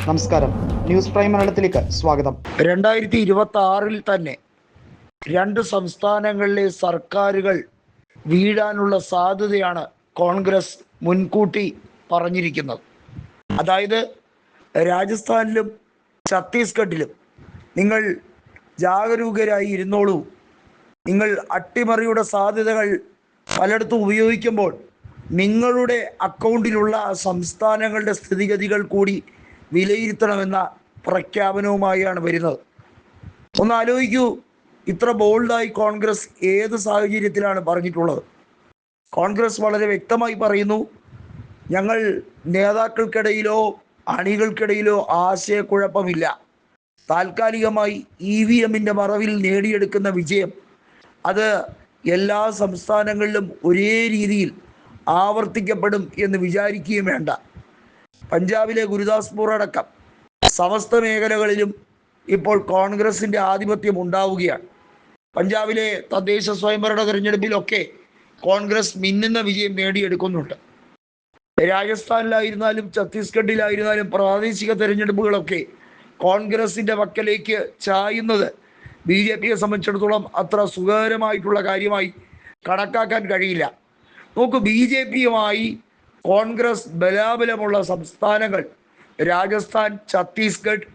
നമസ്കാരം, news prime മലയാളത്തിലേക്ക് സ്വാഗതം. 2026 തന്നെ 2 സംസ്ഥാനങ്ങളിലെ സർക്കാരുകൾ വീഴാനുള്ള സാധ്യതയാണ് കോൺഗ്രസ് മുൻകൂട്ടി പറഞ്ഞിരിക്കുന്നത്. അതായത് രാജസ്ഥാനിലും ഛത്തീസ്ഗഡിലും നിങ്ങൾ ജാഗരൂകരായി ഇരുന്നോളൂ. നിങ്ങൾ അട്ടിമറിയുടെ സാധ്യതകൾ പലയിടത്തും ഉപയോഗിക്കുമ്പോൾ നിങ്ങളുടെ അക്കൗണ്ടിലുള്ള സംസ്ഥാനങ്ങളുടെ സ്ഥിതിഗതികൾ കൂടി വിലയിരുത്തണമെന്ന പ്രഖ്യാപനവുമായാണ് വരുന്നത്. ഒന്ന് ആലോചിക്കൂ, ഇത്ര ബോൾഡായി കോൺഗ്രസ് ഏത് സാഹചര്യത്തിലാണ് പറഞ്ഞിട്ടുള്ളത്? കോൺഗ്രസ് വളരെ വ്യക്തമായി പറയുന്നു, ഞങ്ങൾ നേതാക്കൾക്കിടയിലോ അണികൾക്കിടയിലോ ആശയക്കുഴപ്പമില്ല. താൽക്കാലികമായി EVM മറവിൽ നേടിയെടുക്കുന്ന വിജയം അത് എല്ലാ സംസ്ഥാനങ്ങളിലും ഒരേ രീതിയിൽ ആവർത്തിക്കപ്പെടും എന്ന് വിചാരിക്കുകയും വേണ്ട. പഞ്ചാബിലെ ഗുരുദാസ്പൂർ അടക്കം സമസ്ത മേഖലകളിലും ഇപ്പോൾ കോൺഗ്രസിൻ്റെ ആധിപത്യം ഉണ്ടാവുകയാണ്. പഞ്ചാബിലെ തദ്ദേശ സ്വയംഭരണ തെരഞ്ഞെടുപ്പിലൊക്കെ കോൺഗ്രസ് മിന്നുന്ന വിജയം നേടിയെടുക്കുന്നുണ്ട്. രാജസ്ഥാനിലായിരുന്നാലും ഛത്തീസ്ഗഡിലായിരുന്നാലും പ്രാദേശിക തെരഞ്ഞെടുപ്പുകളൊക്കെ കോൺഗ്രസിൻ്റെ വക്കലേക്ക് ചായുന്നത് BJPയെ സംബന്ധിച്ചിടത്തോളം അത്ര സുഖകരമായിട്ടുള്ള കാര്യമായി കണക്കാക്കാൻ കഴിയില്ല. നോക്കൂ, BJPയുമായി കോൺഗ്രസ് ബലാബലമുള്ള സംസ്ഥാനങ്ങൾ രാജസ്ഥാൻ, ഛത്തീസ്ഗഡ്,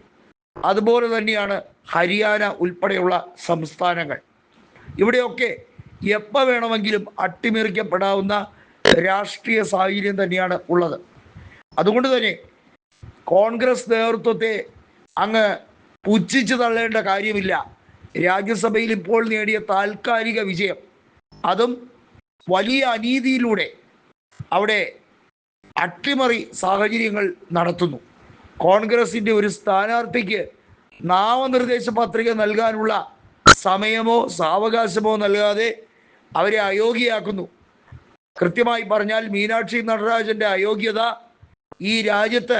അതുപോലെ തന്നെയാണ് ഹരിയാന ഉൾപ്പെടെയുള്ള സംസ്ഥാനങ്ങൾ. ഇവിടെയൊക്കെ എപ്പോൾ വേണമെങ്കിലും അട്ടിമറിക്കപ്പെടാവുന്ന രാഷ്ട്രീയ സാഹചര്യം തന്നെയാണ് ഉള്ളത്. അതുകൊണ്ട് തന്നെ കോൺഗ്രസ് നേതൃത്വത്തെ അങ്ങ് പുച്ഛിച്ച് തള്ളേണ്ട കാര്യമില്ല. രാജ്യസഭയിൽ ഇപ്പോൾ നേടിയ താൽക്കാലിക വിജയം, അതും വലിയ അനീതിയിലൂടെ അവിടെ അട്ടിമറി സാഹചര്യങ്ങൾ നടത്തുന്നു. കോൺഗ്രസിൻ്റെ ഒരു സ്ഥാനാർത്ഥിക്ക് നാമനിർദ്ദേശ പത്രിക നൽകാനുള്ള സമയമോ സാവകാശമോ നൽകാതെ അവരെ അയോഗ്യയാക്കുന്നു. കൃത്യമായി പറഞ്ഞാൽ മീനാക്ഷി നടരാജൻ്റെ അയോഗ്യത ഈ രാജ്യത്ത്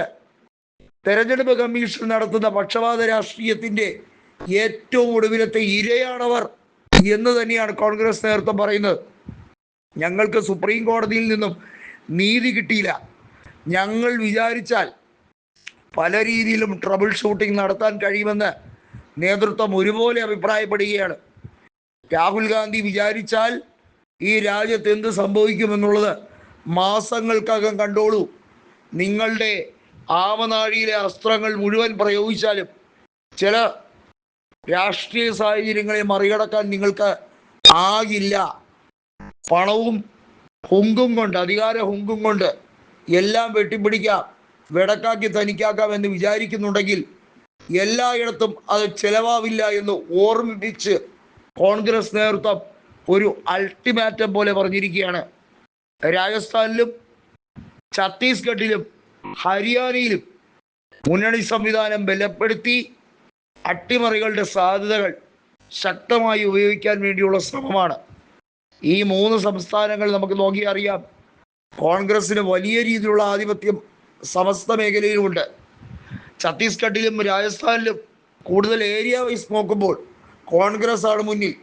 തെരഞ്ഞെടുപ്പ് കമ്മീഷൻ നടത്തുന്ന പക്ഷപാത രാഷ്ട്രീയത്തിൻ്റെ ഏറ്റവും ഒടുവിലത്തെ ഇരയാണവർ എന്ന് തന്നെയാണ് കോൺഗ്രസ് നേതൃത്വം പറയുന്നത്. ഞങ്ങൾക്ക് സുപ്രീം കോടതിയിൽ നിന്നും നീതി കിട്ടിയില്ല. ഞങ്ങൾ വിചാരിച്ചാൽ പല രീതിയിലും ട്രബിൾ ഷൂട്ടിംഗ് നടത്താൻ കഴിയുമെന്ന് നേതൃത്വം ഒരുപോലെ അഭിപ്രായപ്പെടുകയാണ്. രാഹുൽ ഗാന്ധി വിചാരിച്ചാൽ ഈ രാജ്യത്ത് എന്ത് സംഭവിക്കുമെന്നുള്ളത് മാസങ്ങൾക്കകം കണ്ടോളൂ. നിങ്ങളുടെ ആവനാഴിയിലെ അസ്ത്രങ്ങൾ മുഴുവൻ പ്രയോഗിച്ചാലും ചില രാഷ്ട്രീയ സാഹചര്യങ്ങളെ മറികടക്കാൻ നിങ്ങൾക്ക് ആകില്ല. പണവും ഹുങ്കും കൊണ്ട്, അധികാര ഹുങ്കും കൊണ്ട് എല്ലാം വെട്ടിപ്പിടിക്കാം, വെടക്കാക്കി തനിക്കാക്കാം എന്ന് വിചാരിക്കുന്നുണ്ടെങ്കിൽ എല്ലായിടത്തും അത് ചെലവാവില്ല എന്ന് ഓർമ്മിപ്പിച്ച് കോൺഗ്രസ് നേതൃത്വം ഒരു അൾട്ടിമാറ്റം പോലെ പറഞ്ഞിരിക്കുകയാണ്. രാജസ്ഥാനിലും ഛത്തീസ്ഗഡിലും ഹരിയാനയിലും മുന്നണി സംവിധാനം ബലപ്പെടുത്തി അട്ടിമറികളുടെ സാധ്യതകൾ ശക്തമായി ഉപയോഗിക്കാൻ വേണ്ടിയുള്ള ശ്രമമാണ്. ഈ 3 സംസ്ഥാനങ്ങൾ നമുക്ക് നോക്കി അറിയാം. കോൺഗ്രസിന് വലിയ രീതിയിലുള്ള ആധിപത്യം സമസ്ത മേഖലയിലുമുണ്ട്. ഛത്തീസ്ഗഡിലും രാജസ്ഥാനിലും കൂടുതൽ ഏരിയ വൈസ് നോക്കുമ്പോൾ കോൺഗ്രസ് ആണ് മുന്നിൽ.